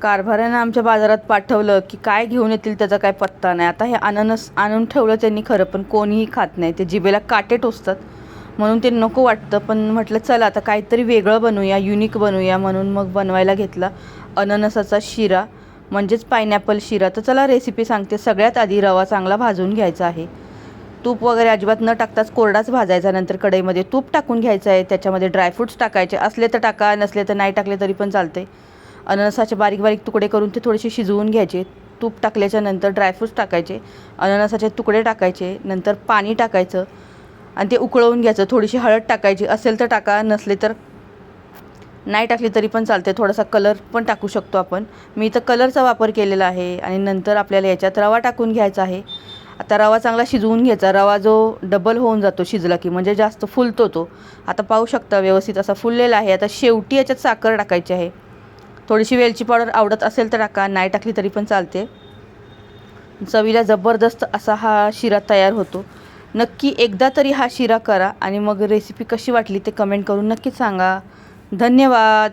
कारभाऱ्यानं आमच्या बाजारात पाठवलं की काय घेऊन येतील त्याचा काय पत्ता नाही. आता हे अननस आणून ठेवलं त्यांनी खरं, पण कोणीही खात नाही. ते जिभेला काटे टोचतात म्हणून ते नको वाटतं. पण म्हटलं चला आता काहीतरी वेगळं बनवूया, युनिक बनवूया, म्हणून मग बनवायला घेतला अननसाचा शिरा, म्हणजेच पायनॅपल शिरा. तर चला रेसिपी सांगते. सगळ्यात आधी रवा चांगला भाजून घ्यायचा आहे. तूप वगैरे अजिबात न टाकताच कोरडाच भाजायचा. नंतर कढईमध्ये तूप टाकून घ्यायचं आहे. त्याच्यामध्ये ड्रायफ्रूट्स टाकायचे, असले तर टाका, नसले तर नाही टाकले तरी पण चालते. अननसाचे बारीक बारीक तुकडे करून ते थोडेसे शिजवून घ्यायचे. तूप टाकल्याच्या नंतर ड्रायफ्रूट्स टाकायचे, अननसाचे तुकडे टाकायचे, नंतर पाणी टाकायचं आणि ते उकळवून घ्यायचं. थोडीशी हळद टाकायची, असेल तर टाका, नसले तर नाही टाकली तरी पण चालते. थोडासा कलर पण टाकू शकतो आपण. मी इथं कलरचा वापर केलेला आहे. आणि नंतर आपल्याला याच्यात रवा टाकून घ्यायचा आहे. आता रवा चांगला शिजवून घ्यायचा. रवा जो डबल होऊन जातो शिजला की, म्हणजे जास्त फुलतो तो. आता पाहू शकता व्यवस्थित असा फुललेला आहे. आता शेवटी याच्यात साखर टाकायची आहे. थोडीशी वेलची पावडर आवडत असेल तर टाका, नाही टाकली तरी पण चालते. चवीला जबरदस्त असा हा शिरा तयार होतो. नक्की एकदा तरी हा शिरा करा आणि मग रेसिपी कशी वाटली ते कमेंट करून नक्कीच सांगा. धन्यवाद.